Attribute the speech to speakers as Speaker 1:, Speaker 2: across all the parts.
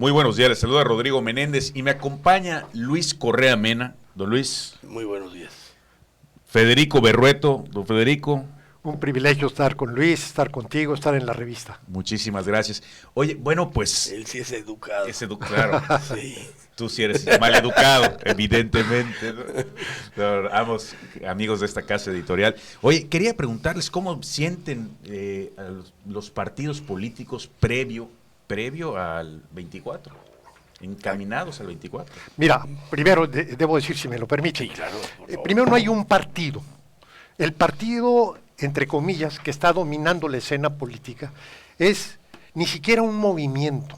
Speaker 1: Muy buenos días, les saluda Rodrigo Menéndez y me acompaña Luis Correa Mena. Don Luis.
Speaker 2: Muy buenos días.
Speaker 1: Federico Berrueto. Don Federico.
Speaker 3: Un privilegio estar con Luis, estar contigo, estar en la revista.
Speaker 1: Muchísimas gracias. Oye, bueno, pues...
Speaker 2: Él sí es educado.
Speaker 1: Claro.
Speaker 2: Sí.
Speaker 1: Tú sí eres mal educado, evidentemente. No, ambos amigos de esta casa editorial. Oye, quería preguntarles cómo sienten a los partidos políticos previo al 24, encaminados al 24.
Speaker 3: Mira, primero debo decir, si me lo permite.
Speaker 2: Sí, claro.
Speaker 3: Primero, no hay un partido. El partido, entre comillas, que está dominando la escena política es ni siquiera un movimiento.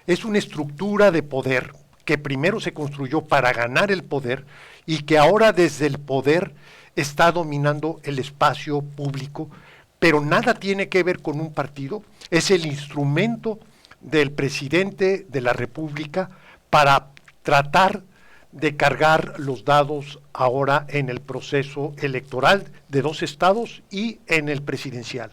Speaker 3: Es una estructura de poder que primero se construyó para ganar el poder y que ahora desde el poder está dominando el espacio público, pero nada tiene que ver con un partido. Es el instrumento del presidente de la República para tratar de cargar los dados ahora en el proceso electoral de 2 estados y en el presidencial.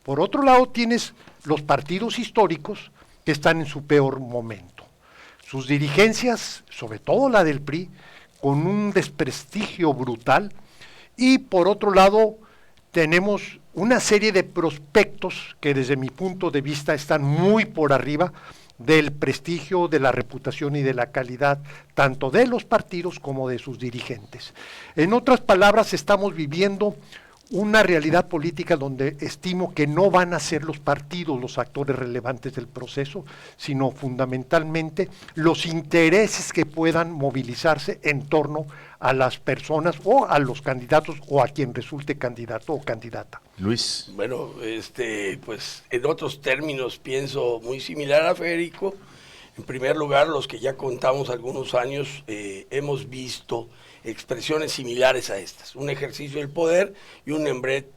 Speaker 3: Por otro lado, tienes los partidos históricos que están en su peor momento. Sus dirigencias, sobre todo la del PRI, con un desprestigio brutal, y por otro lado tenemos una serie de prospectos que desde mi punto de vista están muy por arriba del prestigio, de la reputación y de la calidad, tanto de los partidos como de sus dirigentes. En otras palabras, estamos viviendo una realidad política donde estimo que no van a ser los partidos los actores relevantes del proceso, sino fundamentalmente los intereses que puedan movilizarse en torno a las personas o a los candidatos o a quien resulte candidato o candidata.
Speaker 1: Luis.
Speaker 2: Bueno, pues en otros términos pienso muy similar a Federico. En primer lugar, los que ya contamos algunos años hemos visto expresiones similares a estas, un ejercicio del poder y un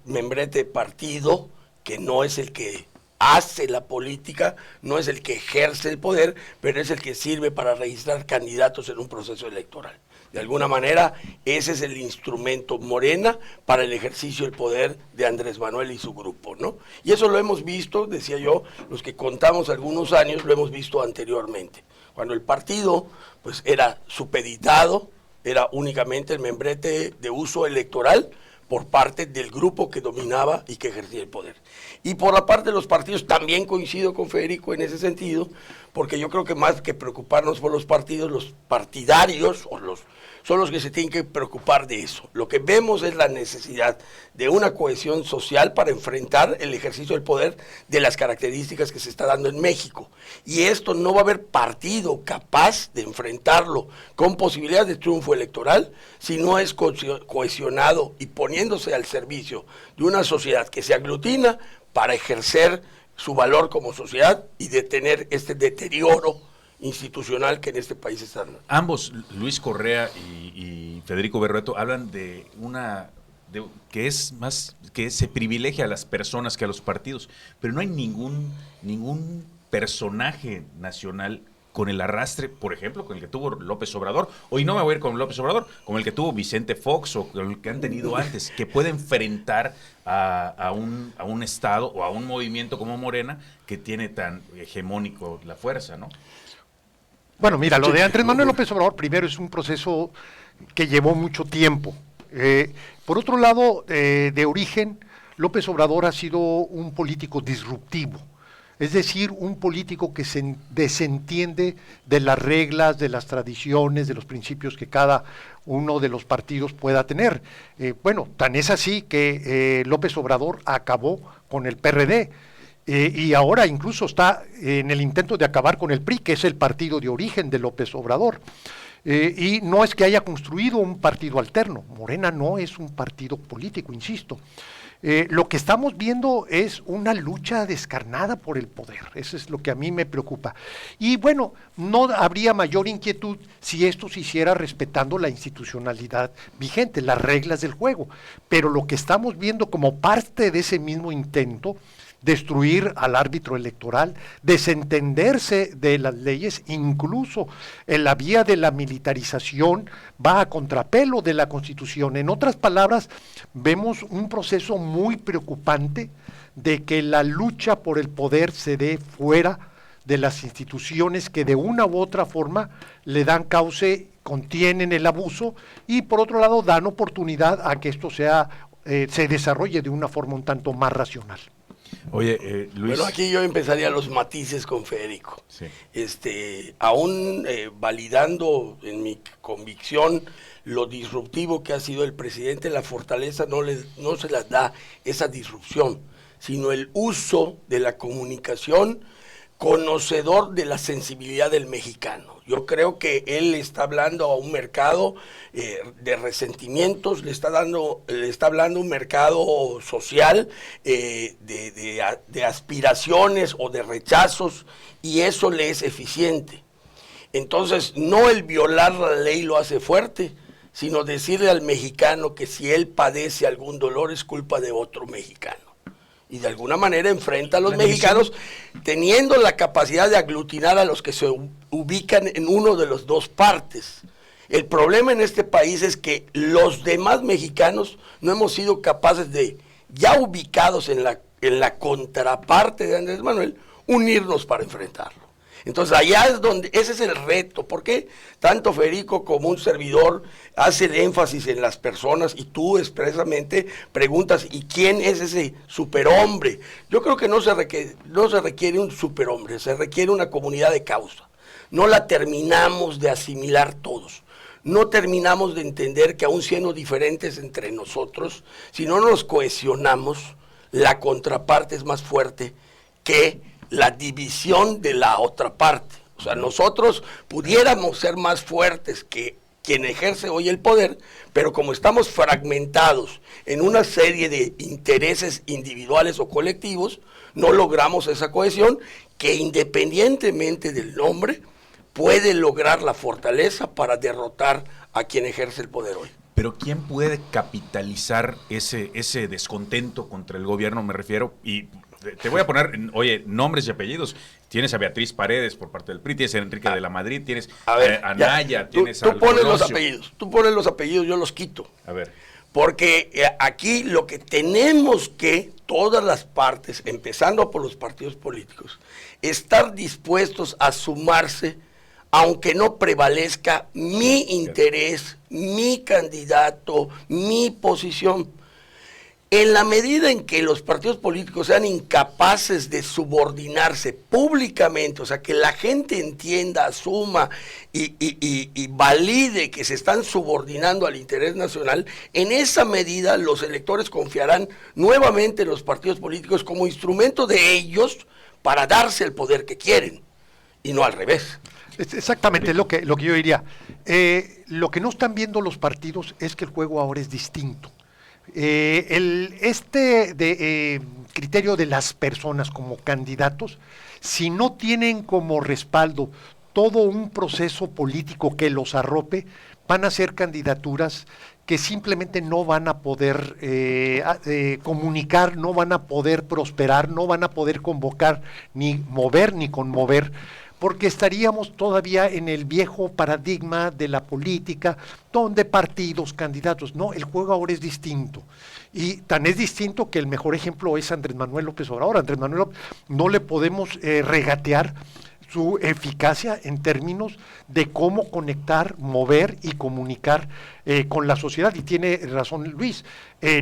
Speaker 2: membrete partido que no es el que hace la política, no es el que ejerce el poder, pero es el que sirve para registrar candidatos en un proceso electoral. De alguna manera, ese es el instrumento Morena para el ejercicio del poder de Andrés Manuel y su grupo, ¿no? Y eso lo hemos visto, decía yo, los que contamos algunos años, lo hemos visto anteriormente. Cuando el partido, pues, era supeditado, era únicamente el membrete de uso electoral por parte del grupo que dominaba y que ejercía el poder. Y por la parte de los partidos, también coincido con Federico en ese sentido, porque yo creo que más que preocuparnos por los partidos, los partidarios son los que se tienen que preocupar de eso. Lo que vemos es la necesidad de una cohesión social para enfrentar el ejercicio del poder de las características que se está dando en México. Y esto no va a haber partido capaz de enfrentarlo con posibilidad de triunfo electoral si no es cohesionado y poniéndose al servicio de una sociedad que se aglutina para ejercer su valor como sociedad y detener este deterioro institucional que en este país está dando.
Speaker 1: Ambos, Luis Correa y Federico Berrueto, hablan de que se privilegia a las personas que a los partidos, pero no hay ningún personaje nacional con el arrastre, por ejemplo, con el que tuvo López Obrador, hoy no me voy a ir con López Obrador, con el que tuvo Vicente Fox o con el que han tenido antes, que puede enfrentar a un estado o a un movimiento como Morena que tiene tan hegemónico la fuerza, ¿no?
Speaker 3: Bueno, mira, lo de Andrés Manuel López Obrador primero es un proceso que llevó mucho tiempo. Por otro lado, de origen, López Obrador ha sido un político disruptivo. Es decir, un político que se desentiende de las reglas, de las tradiciones, de los principios que cada uno de los partidos pueda tener. Bueno, tan es así que López Obrador acabó con el PRD y ahora incluso está en el intento de acabar con el PRI, que es el partido de origen de López Obrador. Y no es que haya construido un partido alterno. Morena no es un partido político, insisto. Lo que estamos viendo es una lucha descarnada por el poder. Eso es lo que a mí me preocupa. Y bueno, no habría mayor inquietud si esto se hiciera respetando la institucionalidad vigente, las reglas del juego. Pero lo que estamos viendo como parte de ese mismo intento, destruir al árbitro electoral, desentenderse de las leyes, incluso en la vía de la militarización, va a contrapelo de la Constitución. En otras palabras, vemos un proceso muy preocupante de que la lucha por el poder se dé fuera de las instituciones que de una u otra forma le dan cauce, contienen el abuso y por otro lado dan oportunidad a que esto se desarrolle de una forma un tanto más racional.
Speaker 1: Oye, Luis.
Speaker 2: Bueno, aquí yo empezaría los matices con Federico.
Speaker 1: Sí.
Speaker 2: Aún validando en mi convicción lo disruptivo que ha sido el presidente, la fortaleza no se las da esa disrupción, sino el uso de la comunicación, conocedor de la sensibilidad del mexicano. Yo creo que él está hablando a un mercado de resentimientos, le está hablando a un mercado social de aspiraciones o de rechazos, y eso le es eficiente. Entonces, no el violar la ley lo hace fuerte, sino decirle al mexicano que si él padece algún dolor es culpa de otro mexicano. Y de alguna manera enfrenta a los mexicanos teniendo la capacidad de aglutinar a los que se ubican en uno de los dos partes. El problema en este país es que los demás mexicanos no hemos sido capaces de, ya ubicados en la contraparte de Andrés Manuel, unirnos para enfrentarlo. Entonces allá es donde, ese es el reto. ¿Por qué tanto Federico como un servidor hacen énfasis en las personas y tú expresamente preguntas, ¿y quién es ese superhombre? Yo creo que no se requiere un superhombre, se requiere una comunidad de causa. No la terminamos de asimilar todos. No terminamos de entender que aún siendo diferentes entre nosotros, si no nos cohesionamos, la contraparte es más fuerte que la división de la otra parte. O sea, nosotros pudiéramos ser más fuertes que quien ejerce hoy el poder, pero como estamos fragmentados en una serie de intereses individuales o colectivos, no logramos esa cohesión que independientemente del nombre puede lograr la fortaleza para derrotar a quien ejerce el poder hoy.
Speaker 1: Pero ¿quién puede capitalizar ese descontento contra el gobierno, me refiero? Y te voy a poner, oye, nombres y apellidos. Tienes a Beatriz Paredes por parte del PRI, tienes a Enrique de la Madrid, tienes a Naya, tienes a...
Speaker 2: Tú pones los apellidos, yo los quito.
Speaker 1: A ver.
Speaker 2: Porque aquí lo que tenemos que, todas las partes, empezando por los partidos políticos, estar dispuestos a sumarse, aunque no prevalezca mi interés, mi candidato, mi posición. En la medida en que los partidos políticos sean incapaces de subordinarse públicamente, o sea, que la gente entienda, asuma y valide que se están subordinando al interés nacional, en esa medida los electores confiarán nuevamente en los partidos políticos como instrumento de ellos para darse el poder que quieren, y no al revés.
Speaker 3: Exactamente, lo que yo diría. Lo que no están viendo los partidos es que el juego ahora es distinto. Criterio de las personas como candidatos, si no tienen como respaldo todo un proceso político que los arrope, van a ser candidaturas que simplemente no van a poder comunicar, no van a poder prosperar, no van a poder convocar, ni mover, ni conmover, porque estaríamos todavía en el viejo paradigma de la política, donde partidos, candidatos, no, el juego ahora es distinto. Y tan es distinto que el mejor ejemplo es Andrés Manuel López Obrador. Andrés Manuel López, no le podemos regatear su eficacia en términos de cómo conectar, mover y comunicar con la sociedad. Y tiene razón Luis,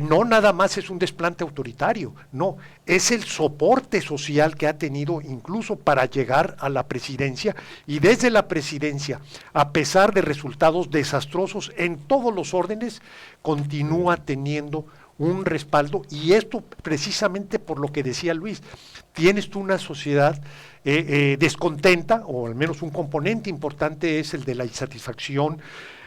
Speaker 3: no nada más es un desplante autoritario, no, es el soporte social que ha tenido incluso para llegar a la presidencia, y desde la presidencia, a pesar de resultados desastrosos en todos los órdenes, continúa teniendo un respaldo, y esto precisamente por lo que decía Luis, tienes tú una sociedad descontenta, o al menos un componente importante es el de la insatisfacción,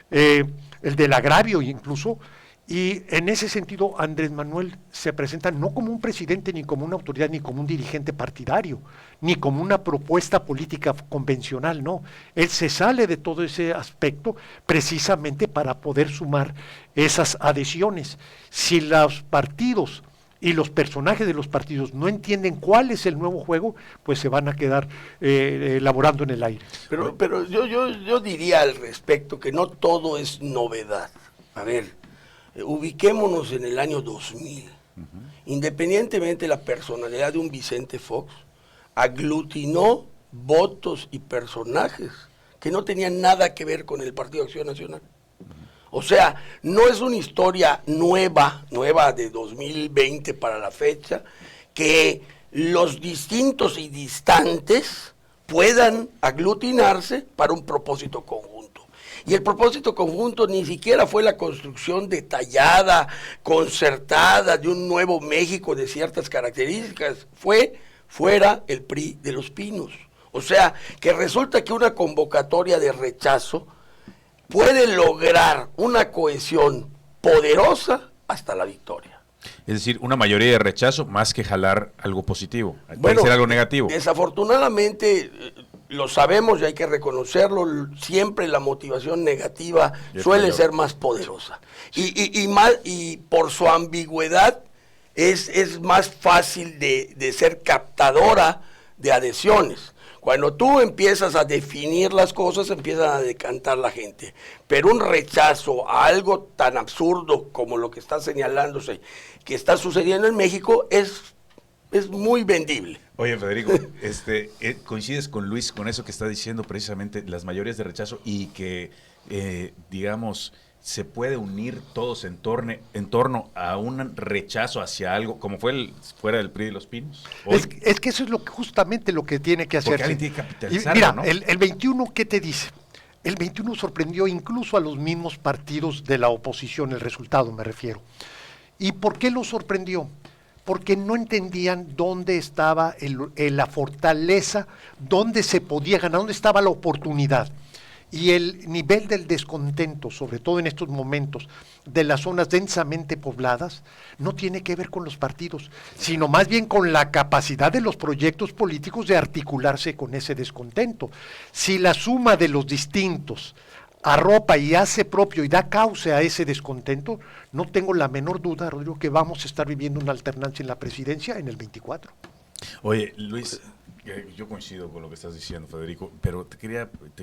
Speaker 3: el del agravio incluso, y en ese sentido Andrés Manuel se presenta no como un presidente, ni como una autoridad, ni como un dirigente partidario, ni como una propuesta política convencional, no. Él se sale de todo ese aspecto precisamente para poder sumar esas adhesiones. Si los partidos y los personajes de los partidos no entienden cuál es el nuevo juego, pues se van a quedar elaborando en el aire.
Speaker 2: Pero yo diría al respecto que no todo es novedad. A ver, ubiquémonos en el año 2000. Independientemente de la personalidad de un Vicente Fox, aglutinó votos y personajes que no tenían nada que ver con el Partido Acción Nacional. O sea, no es una historia nueva de 2020 para la fecha, que los distintos y distantes puedan aglutinarse para un propósito conjunto. Y el propósito conjunto ni siquiera fue la construcción detallada, concertada de un nuevo México de ciertas características, fuera el PRI de los Pinos. O sea, que resulta que una convocatoria de rechazo puede lograr una cohesión poderosa hasta la victoria.
Speaker 1: Es decir, una mayoría de rechazo más que jalar algo positivo. Puede ser algo negativo.
Speaker 2: Desafortunadamente, lo sabemos y hay que reconocerlo, siempre la motivación negativa suele ser más poderosa. Y por su ambigüedad es más fácil de ser captadora de adhesiones. Cuando tú empiezas a definir las cosas, empiezan a decantar la gente. Pero un rechazo a algo tan absurdo como lo que está señalándose, que está sucediendo en México, es muy vendible.
Speaker 1: Oye, Federico, coincides con Luis con eso que está diciendo precisamente las mayorías de rechazo y que, digamos, se puede unir todos en torno a un rechazo hacia algo, como fuera del PRI de los Pinos.
Speaker 3: Es que eso es justamente lo que tiene que hacer.
Speaker 1: Porque alguien tiene que capitalizarlo,
Speaker 3: mira,
Speaker 1: ¿no?
Speaker 3: el 21, ¿qué te dice? El 21 sorprendió incluso a los mismos partidos de la oposición, el resultado me refiero. ¿Y por qué lo sorprendió? Porque no entendían dónde estaba la fortaleza, dónde se podía ganar, dónde estaba la oportunidad. Y el nivel del descontento, sobre todo en estos momentos, de las zonas densamente pobladas, no tiene que ver con los partidos, sino más bien con la capacidad de los proyectos políticos de articularse con ese descontento. Si la suma de los distintos arropa y hace propio y da cauce a ese descontento, no tengo la menor duda, Rodrigo, que vamos a estar viviendo una alternancia en la presidencia en el 24.
Speaker 1: Oye, Luis, yo coincido con lo que estás diciendo, Federico, pero te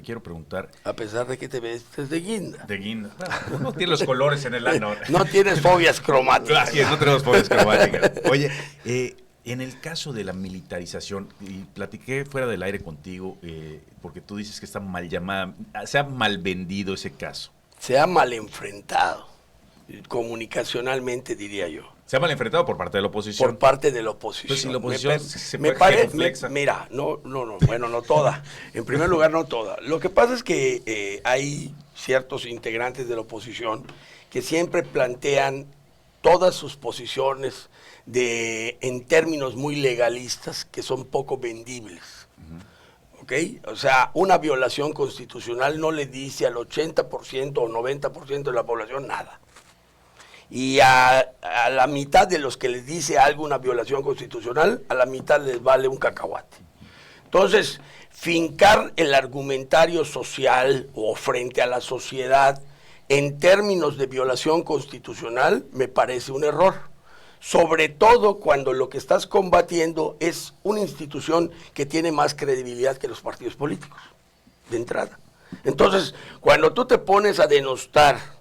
Speaker 1: quiero preguntar.
Speaker 2: A pesar de que te vestes de guinda.
Speaker 1: De guinda. Bueno, no tiene los colores en el ano.
Speaker 2: No tienes fobias cromáticas.
Speaker 1: Así es, no tenemos fobias cromáticas. Oye, en el caso de la militarización, y platiqué fuera del aire contigo, porque tú dices que está mal llamada, se ha mal vendido ese caso.
Speaker 2: Se ha mal enfrentado, comunicacionalmente diría yo.
Speaker 1: Se ha mal enfrentado por parte de la oposición.
Speaker 2: Por parte de la oposición.
Speaker 1: Pues si la oposición
Speaker 2: mira, no, bueno, no toda. En primer lugar, no toda. Lo que pasa es que hay ciertos integrantes de la oposición que siempre plantean todas sus posiciones en términos muy legalistas que son poco vendibles. ¿Ok? O sea, una violación constitucional no le dice al 80% o 90% de la población nada. Y a la mitad de los que les dice algo una violación constitucional, a la mitad les vale un cacahuate. Entonces, fincar el argumentario social o frente a la sociedad en términos de violación constitucional me parece un error. Sobre todo cuando lo que estás combatiendo es una institución que tiene más credibilidad que los partidos políticos, de entrada. Entonces, cuando tú te pones a denostar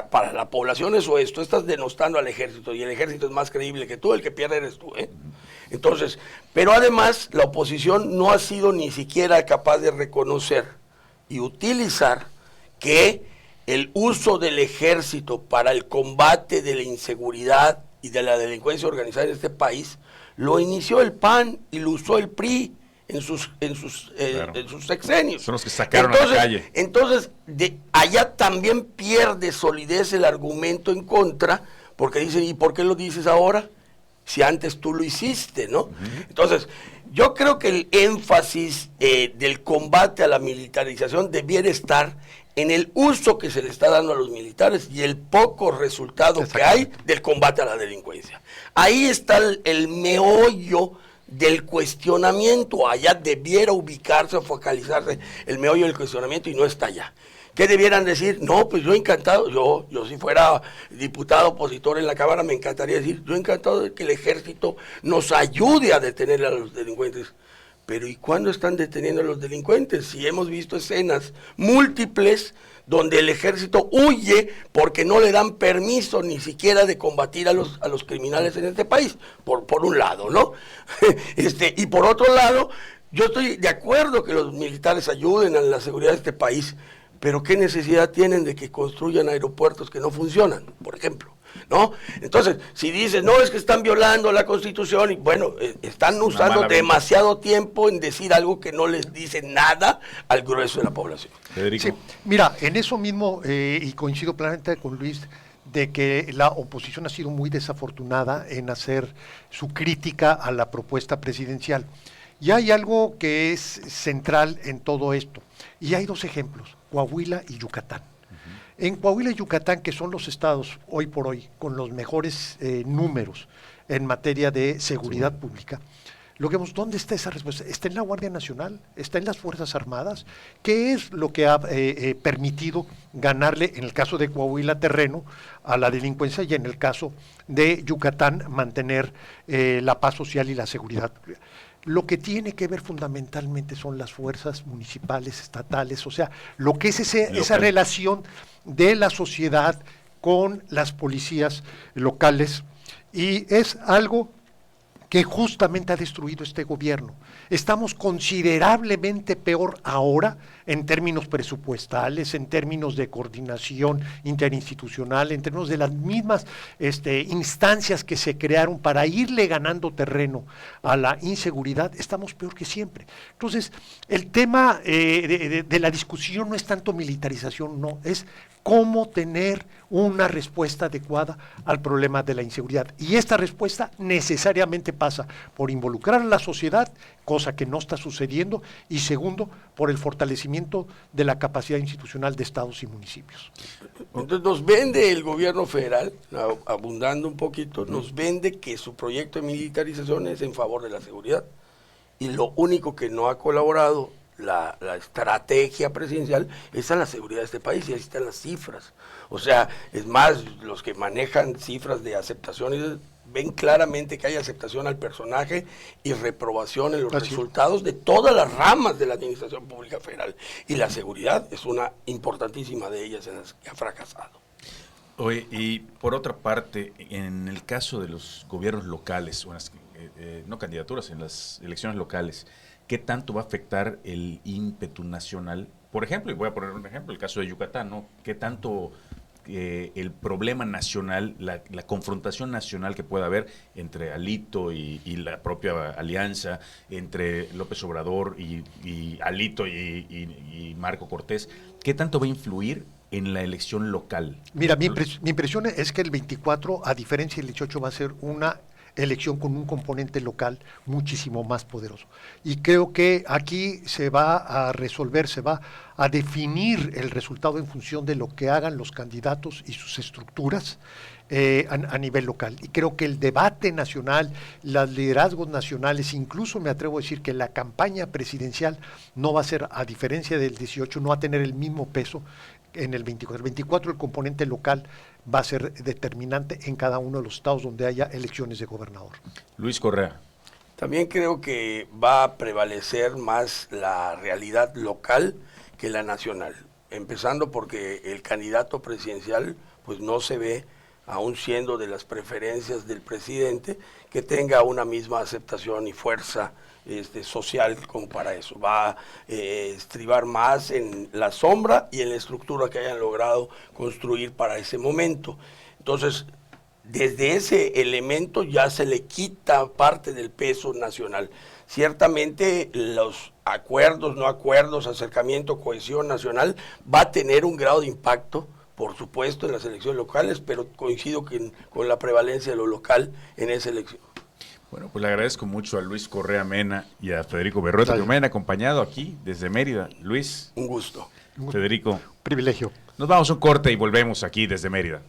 Speaker 2: para la población, eso es, tú estás denostando al ejército y el ejército es más creíble que tú, el que pierde eres tú, ¿eh? Entonces, pero además la oposición no ha sido ni siquiera capaz de reconocer y utilizar que el uso del ejército para el combate de la inseguridad y de la delincuencia organizada en este país lo inició el PAN y lo usó el PRI en sus sexenios.
Speaker 1: Son los que sacaron a la calle.
Speaker 2: Entonces, allá también pierde solidez el argumento en contra, porque dicen, ¿y por qué lo dices ahora? Si antes tú lo hiciste, ¿no? Entonces, yo creo que el énfasis del combate a la militarización debiera estar en el uso que se le está dando a los militares y el poco resultado que hay del combate a la delincuencia. Ahí está el meollo del cuestionamiento. Allá debiera ubicarse o focalizarse el meollo del cuestionamiento y no está allá. ¿Qué debieran decir? No, pues yo encantado, yo si fuera diputado opositor en la Cámara me encantaría decir, yo encantado de que el ejército nos ayude a detener a los delincuentes. Pero ¿y cuándo están deteniendo a los delincuentes? Si hemos visto escenas múltiples donde el ejército huye porque no le dan permiso ni siquiera de combatir a los criminales en este país, por un lado, ¿no? Y por otro lado, yo estoy de acuerdo que los militares ayuden a la seguridad de este país, pero ¿qué necesidad tienen de que construyan aeropuertos que no funcionan, por ejemplo? ¿No? Entonces, si dices, no, es que están violando la Constitución, y bueno, están usando demasiado tiempo en decir algo que no les dice nada al grueso de la población.
Speaker 1: Federico.
Speaker 3: Sí, mira, en eso mismo, y coincido plenamente con Luis, de que la oposición ha sido muy desafortunada en hacer su crítica a la propuesta presidencial. Y hay algo que es central en todo esto, y hay dos ejemplos, Coahuila y Yucatán. En Coahuila y Yucatán, que son los estados hoy por hoy con los mejores números en materia de seguridad pública, lo que vemos, ¿dónde está esa respuesta? ¿Está en la Guardia Nacional? ¿Está en las Fuerzas Armadas? ¿Qué es lo que ha permitido ganarle, en el caso de Coahuila, terreno a la delincuencia y en el caso de Yucatán, mantener la paz social y la seguridad? Lo que tiene que ver fundamentalmente son las fuerzas municipales, estatales, o sea, lo que es esa relación de la sociedad con las policías locales, y es algo que justamente ha destruido este gobierno. Estamos considerablemente peor ahora en términos presupuestales, en términos de coordinación interinstitucional, en términos de las mismas instancias que se crearon para irle ganando terreno a la inseguridad. Estamos peor que siempre. Entonces, el tema de la discusión no es tanto militarización, no, es cómo tener una respuesta adecuada al problema de la inseguridad. Y esta respuesta necesariamente pasa por involucrar a la sociedad, cosa que no está sucediendo, y segundo, por el fortalecimiento de la capacidad institucional de estados y municipios.
Speaker 2: Entonces nos vende el gobierno federal, abundando un poquito, nos vende que su proyecto de militarización es en favor de la seguridad. Y lo único que no ha colaborado la estrategia presidencial es a la seguridad de este país, y ahí están las cifras. O sea, es más, los que manejan cifras de aceptaciones ven claramente que hay aceptación al personaje y reprobación en los resultados de todas las ramas de la administración pública federal. Y la seguridad es una importantísima de ellas en las que ha fracasado.
Speaker 1: Oye, y por otra parte, en el caso de los gobiernos locales, o no candidaturas, en las elecciones locales, ¿qué tanto va a afectar el ímpetu nacional? Por ejemplo, y voy a poner un ejemplo, el caso de Yucatán, ¿no? ¿Qué tanto el problema nacional, la confrontación nacional que pueda haber entre Alito y la propia alianza, entre López Obrador y Alito y Marco Cortés, qué tanto va a influir en la elección local?
Speaker 3: Mira, mi impresión es que el 24, a diferencia del 18, va a ser una elección con un componente local muchísimo más poderoso. Y creo que aquí se va a resolver, se va a definir el resultado en función de lo que hagan los candidatos y sus estructuras a nivel local. Y creo que el debate nacional, los liderazgos nacionales, incluso me atrevo a decir que la campaña presidencial no va a ser, a diferencia del 18, no va a tener el mismo peso en el 24. El 24 el componente local va a ser determinante en cada uno de los estados donde haya elecciones de gobernador.
Speaker 1: Luis Correa.
Speaker 2: También creo que va a prevalecer más la realidad local que la nacional, empezando porque el candidato presidencial pues no se ve, aún siendo de las preferencias del presidente, que tenga una misma aceptación y fuerza social como para eso. Va a estribar más en la sombra y en la estructura que hayan logrado construir para ese momento. Entonces, desde ese elemento ya se le quita parte del peso nacional. Ciertamente los acuerdos, no acuerdos, acercamiento, cohesión nacional va a tener un grado de impacto, por supuesto, en las elecciones locales, pero coincido con la prevalencia de lo local en esa elección.
Speaker 1: Bueno, pues le agradezco mucho a Luis Correa Mena y a Federico Berrueto que me han acompañado aquí desde Mérida. Luis.
Speaker 2: Un gusto.
Speaker 1: Federico.
Speaker 3: Privilegio.
Speaker 1: Nos vamos a un corte y volvemos aquí desde Mérida.